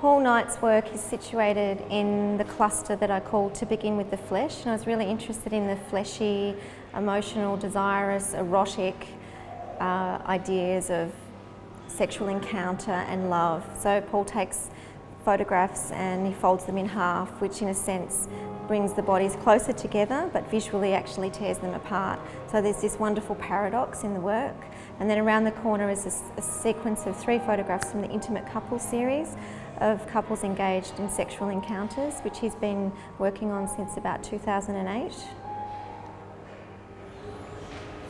Paul Knight's work is situated in the cluster that I call To Begin with the Flesh, and I was really interested in the fleshy, emotional, desirous, erotic ideas of sexual encounter and love. So Paul takes photographs and he folds them in half, which in a sense brings the bodies closer together but visually actually tears them apart. So there's this wonderful paradox in the work. And then around the corner is a sequence of 3 photographs from the Intimate Couples series of couples engaged in sexual encounters, which he's been working on since about 2008.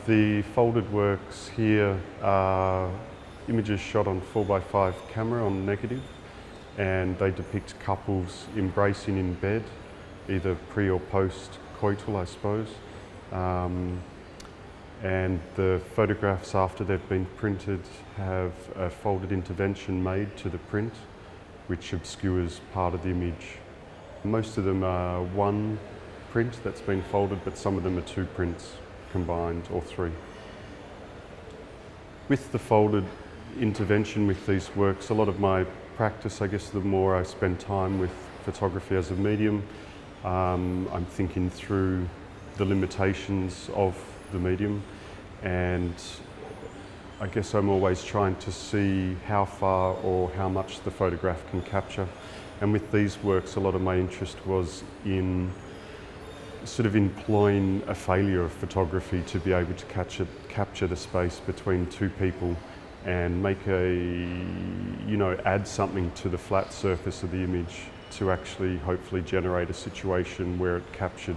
The folded works here are images shot on 4x5 camera on negative, and they depict couples embracing in bed, either pre or post coital, I suppose. And the photographs, after they've been printed, have a folded intervention made to the print, which obscures part of the image. Most of them are one print that's been folded, but some of them are 2 prints combined, or 3. With the folded intervention with these works, a lot of my practice, I guess, the more I spend time with photography as a medium, I'm thinking through the limitations of the medium, and I guess I'm always trying to see how far or how much the photograph can capture. And with these works, a lot of my interest was in sort of employing a failure of photography to be able to capture the space between 2 people and make add something to the flat surface of the image to actually hopefully generate a situation where it captured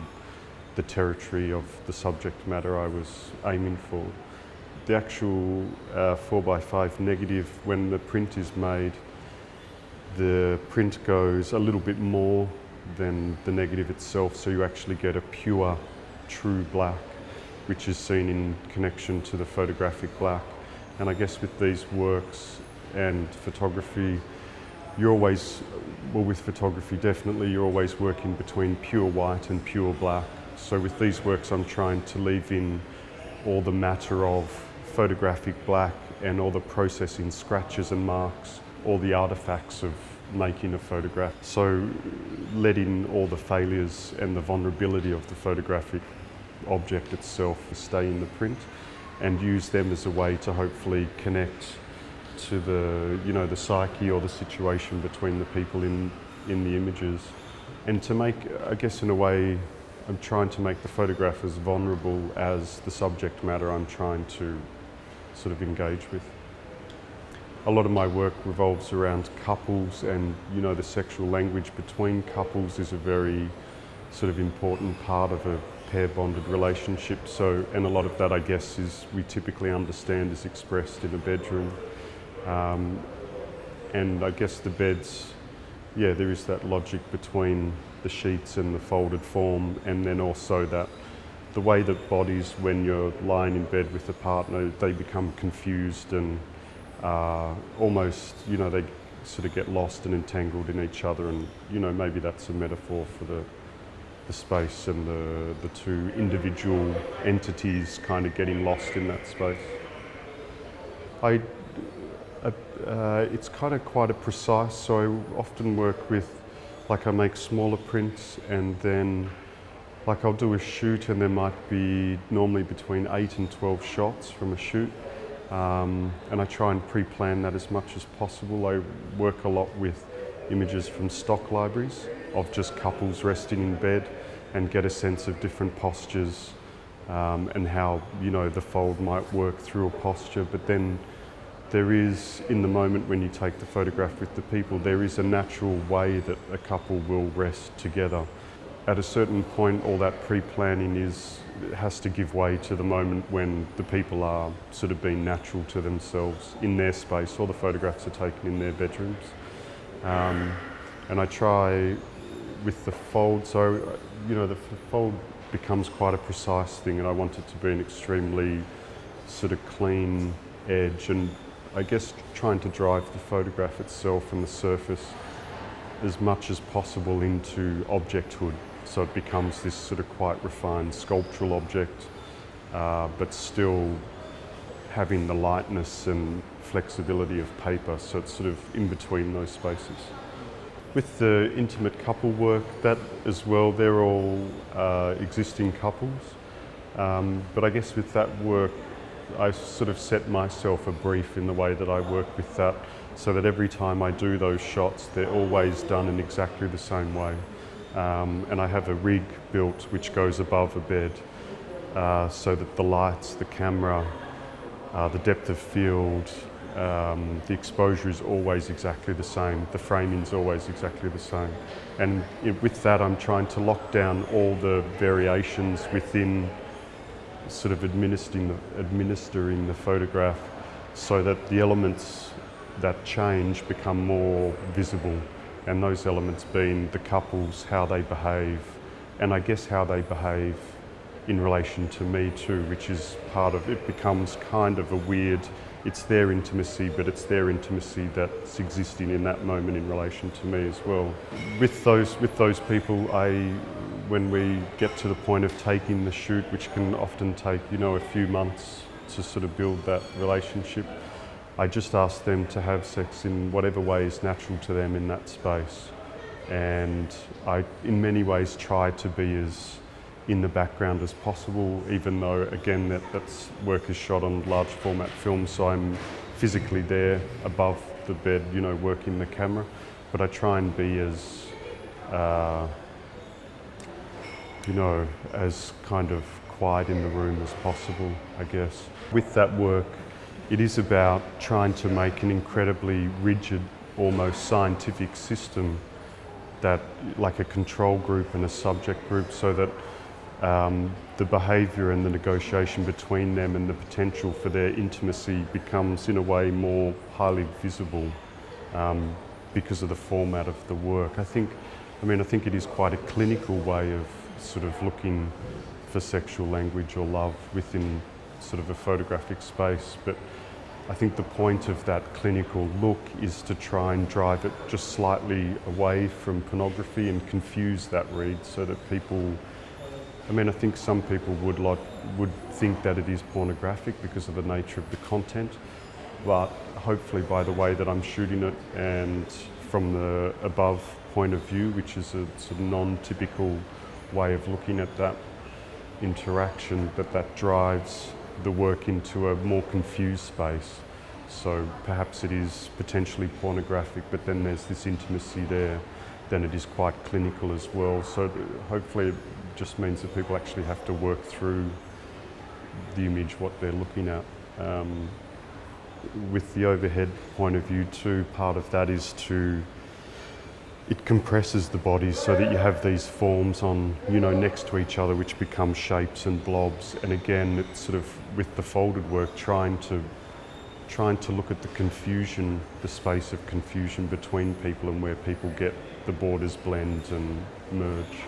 the territory of the subject matter I was aiming for. The actual 4x5 negative, when the print is made, the print goes a little bit more than the negative itself, so you actually get a pure, true black, which is seen in connection to the photographic black. And I guess with these works and photography, you're always, well, with photography definitely, you're always working between pure white and pure black. So with these works, I'm trying to leave in all the matter of photographic black and all the processing scratches and marks, all the artifacts of making a photograph. So letting all the failures and the vulnerability of the photographic object itself stay in the print, and use them as a way to hopefully connect to the psyche or the situation between the people in the images. And to make, I guess in a way, I'm trying to make the photograph as vulnerable as the subject matter I'm trying to sort of engage with. A lot of my work revolves around couples, and the sexual language between couples is a very sort of important part of a pair bonded relationship. So, and a lot of that, I guess, is we typically understand is expressed in a bedroom. And I guess the beds, yeah, there is that logic between the sheets and the folded form, and then also that the way that bodies, when you're lying in bed with a partner, they become confused and almost, they sort of get lost and entangled in each other, and maybe that's a metaphor for the space and the 2 individual entities kind of getting lost in that space. It's kind of quite a precise, so I often work with, I make smaller prints, and then I'll do a shoot, and there might be normally between 8 and 12 shots from a shoot. And I try and pre-plan that as much as possible. I work a lot with images from stock libraries of just couples resting in bed, and get a sense of different postures and how the fold might work through a posture. But then there is, in the moment when you take the photograph with the people, there is a natural way that a couple will rest together. At a certain point, all that pre-planning has to give way to the moment when the people are sort of being natural to themselves in their space. All the photographs are taken in their bedrooms. And I try with the fold, so the fold becomes quite a precise thing, and I want it to be an extremely sort of clean edge, and I guess trying to drive the photograph itself and the surface as much as possible into objecthood. So it becomes this sort of quite refined sculptural object, but still having the lightness and flexibility of paper. So it's sort of in between those spaces. With the intimate couple work, that as well, they're all existing couples. But I guess with that work, I sort of set myself a brief in the way that I work with that, so that every time I do those shots, they're always done in exactly the same way. And I have a rig built which goes above a bed, so that the lights, the camera, the depth of field, the exposure is always exactly the same. The framing is always exactly the same. And with that, I'm trying to lock down all the variations within sort of administering the photograph, so that the elements that change become more visible. And those elements being the couples, how they behave, and I guess how they behave in relation to me too, which is part of it. Becomes kind of a weird, it's their intimacy, but it's their intimacy that's existing in that moment in relation to me as well. With those people, when we get to the point of taking the shoot, which can often take, you know, a few months to sort of build that relationship, I just ask them to have sex in whatever way is natural to them in that space. And I, in many ways, try to be as in the background as possible, even though, again, that's work is shot on large format film, so I'm physically there above the bed, you know, working the camera. But I try and be as, you know, as kind of quiet in the room as possible, I guess. With that work, it is about trying to make an incredibly rigid, almost scientific system, that, like a control group and a subject group, so that the behaviour and the negotiation between them and the potential for their intimacy becomes, in a way, more highly visible because of the format of the work. I think it is quite a clinical way of sort of looking for sexual language or love within sort of a photographic space, but I think the point of that clinical look is to try and drive it just slightly away from pornography and confuse that read, so that people, I think some people would think that it is pornographic because of the nature of the content, but hopefully by the way that I'm shooting it and from the above point of view, which is a sort of non-typical way of looking at that interaction, that drives the work into a more confused space. So perhaps it is potentially pornographic, but then there's this intimacy there. Then it is quite clinical as well. So hopefully it just means that people actually have to work through the image, what they're looking at. With the overhead point of view too, part of that is it compresses the bodies so that you have these forms on, you know, next to each other, which become shapes and blobs. And again, it's sort of, with the folded work, trying to look at the confusion, the space of confusion between people, and where people get the borders blend and merge.